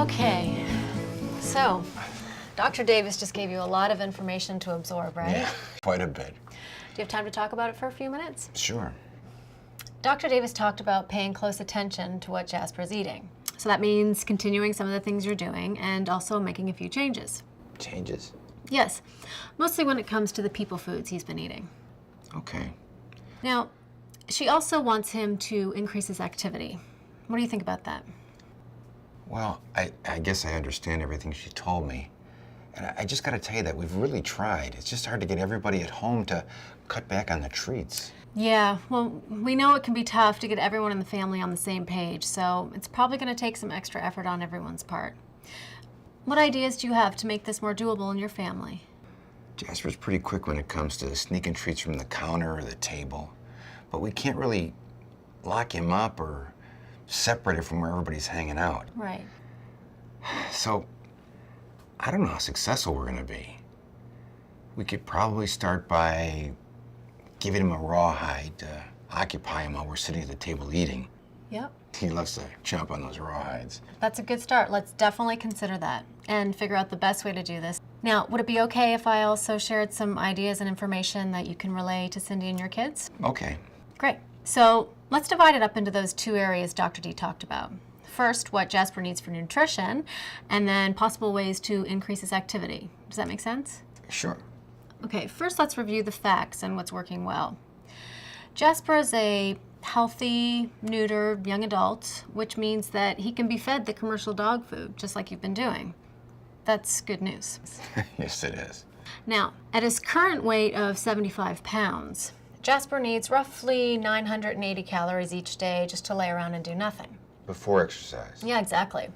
Okay, so Dr. Davis just gave you a lot of information to absorb, right? Yeah, quite a bit. Do you have time to talk about it for a few minutes? Sure. Dr. Davis talked about paying close attention to what Jasper's eating. So that means continuing some of the things you're doing and also making a few changes. Changes? Yes, mostly when it comes to the people foods he's been eating. Okay. Now, she also wants him to increase his activity. What do you think about that? Well, I guess I understand everything she told me. And I just gotta tell you that we've really tried. It's just hard to get everybody at home to cut back on the treats. Yeah, well, we know it can be tough to get everyone in the family on the same page, so it's probably going to take some extra effort on everyone's part. What ideas do you have to make this more doable in your family? Jasper's pretty quick when it comes to sneaking treats from the counter or the table. But we can't really lock him up or separate it from where everybody's hanging out. Right. So, I don't know how successful we're gonna be. We could probably start by giving him a rawhide to occupy him while we're sitting at the table eating. Yep. He loves to chomp on those rawhides. That's a good start. Let's definitely consider that and figure out the best way to do this. Now, would it be okay if I also shared some ideas and information that you can relay to Cindy and your kids? Okay. Great. So let's divide it up into those two areas Dr. D talked about. First, what Jasper needs for nutrition, and then possible ways to increase his activity. Does that make sense? Sure. Okay, first let's review the facts and what's working well. Jasper is a healthy, neutered young adult, which means that he can be fed the commercial dog food, just like you've been doing. That's good news. Yes, it is. Now, at his current weight of 75 pounds, Jasper needs roughly 980 calories each day just to lay around and do nothing. Before exercise. Yeah, exactly.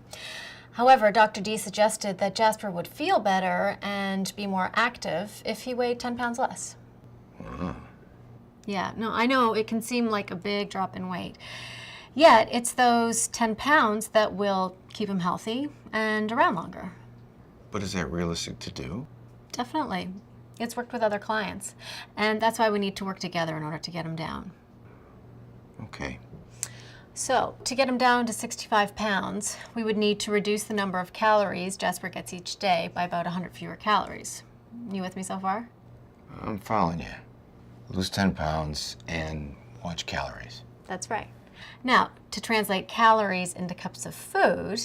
However, Dr. D suggested that Jasper would feel better and be more active if he weighed 10 pounds less. Yeah, no, I know it can seem like a big drop in weight. Yet, it's those 10 pounds that will keep him healthy and around longer. But is that realistic to do? Definitely. It's worked with other clients. And that's why we need to work together in order to get him down. Okay. So, to get him down to 65 pounds, we would need to reduce the number of calories Jasper gets each day by about 100 fewer calories. You with me so far? I'm following you. Lose 10 pounds and watch calories. That's right. Now, to translate calories into cups of food,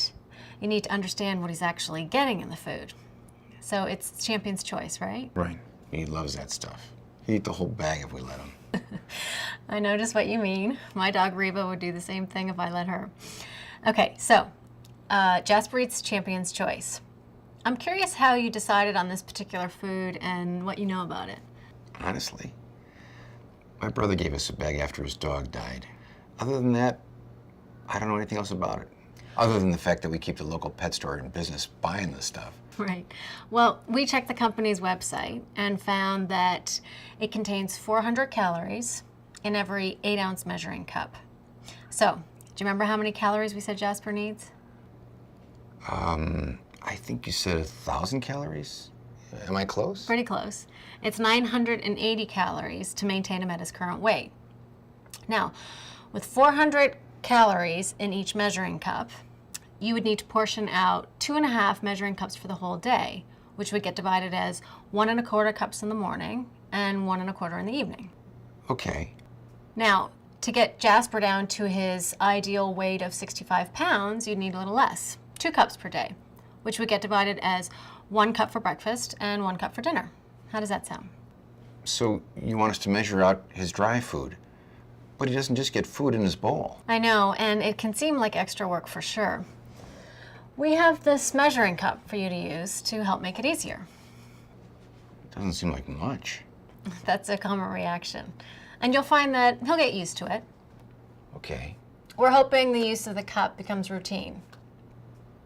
you need to understand what he's actually getting in the food. So it's champion's choice, right? Right. He loves that stuff. He'd eat the whole bag if we let him. I know just what you mean. My dog Reba would do the same thing if I let her. Okay, so Jasper eats champion's choice. I'm curious how you decided on this particular food and what you know about it. Honestly, my brother gave us a bag after his dog died. Other than that, I don't know anything else about it. Other than the fact that we keep the local pet store in business buying this stuff. Right. Well, we checked the company's website and found that it contains 400 calories in every 8-ounce measuring cup. So, do you remember how many calories we said Jasper needs? I think you said 1,000 calories? Am I close? Pretty close. It's 980 calories to maintain him at his current weight. Now, with 400 calories in each measuring cup, you would need to portion out 2.5 measuring cups for the whole day, which would get divided as 1¼ cups in the morning and 1¼ in the evening. Okay. Now, to get Jasper down to his ideal weight of 65 pounds, you'd need a little less, 2 cups per day, which would get divided as 1 cup for breakfast and 1 cup for dinner. How does that sound? So you want us to measure out his dry food, but he doesn't just get food in his bowl. I know, and it can seem like extra work for sure. We have this measuring cup for you to use to help make it easier. Doesn't seem like much. That's a common reaction. And you'll find that he'll get used to it. Okay. We're hoping the use of the cup becomes routine.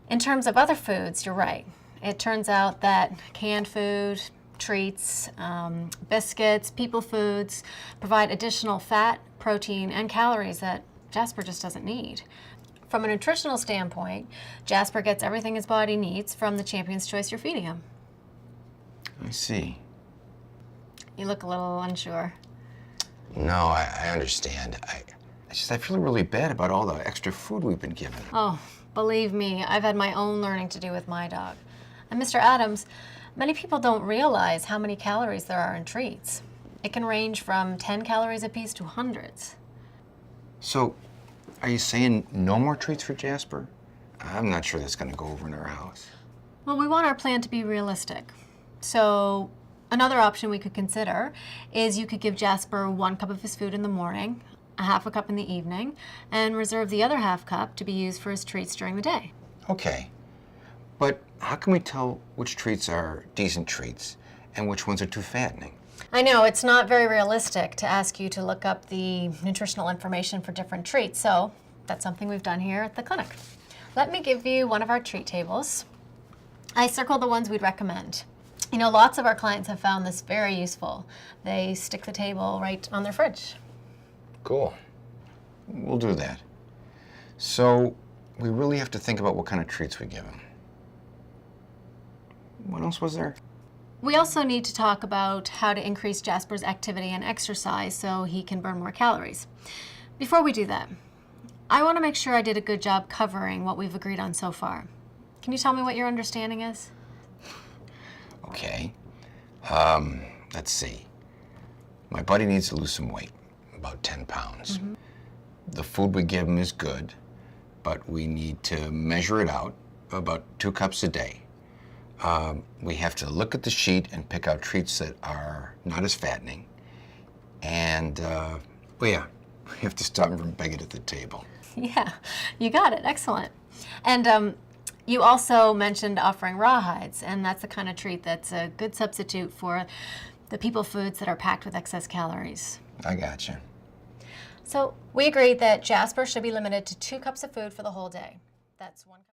In terms of other foods, you're right. It turns out that canned food, treats, biscuits, people foods provide additional fat, protein, and calories that Jasper just doesn't need. From a nutritional standpoint, Jasper gets everything his body needs from the champion's choice you're feeding him. I see. You look a little unsure. No, I understand. I feel really bad about all the extra food we've been given. Oh, Believe me, I've had my own learning to do with my dog. And Mr. Adams, many people don't realize how many calories there are in treats. It can range from 10 calories a piece to hundreds. So, are you saying no more treats for Jasper? I'm not sure that's going to go over in our house. Well, we want our plan to be realistic. So another option we could consider is you could give Jasper 1 cup of his food in the morning, a half a cup in the evening, and reserve the other half cup to be used for his treats during the day. Okay, but how can we tell which treats are decent treats and which ones are too fattening? I know it's not very realistic to ask you to look up the nutritional information for different treats, so that's something we've done here at the clinic. Let me give you one of our treat tables. I circled the ones we'd recommend. You know, lots of our clients have found this very useful. They stick the table right on their fridge. Cool. We'll do that. So, we really have to think about what kind of treats we give him. What else was there? We also need to talk about how to increase Jasper's activity and exercise so he can burn more calories. Before we do that, I want to make sure I did a good job covering what we've agreed on so far. Can you tell me what your understanding is? Okay. Let's see. My buddy needs to lose some weight, about 10 pounds. Mm-hmm. The food we give him is good, but we need to measure it out, about 2 cups a day. We have to look at the sheet and pick out treats that are not as fattening. And, we have to stop him from begging at the table. Yeah, you got it. Excellent. And you also mentioned offering rawhides, and that's the kind of treat that's a good substitute for the people foods that are packed with excess calories. I gotcha. So we agreed that Jasper should be limited to 2 cups of food for the whole day. That's 1 cup.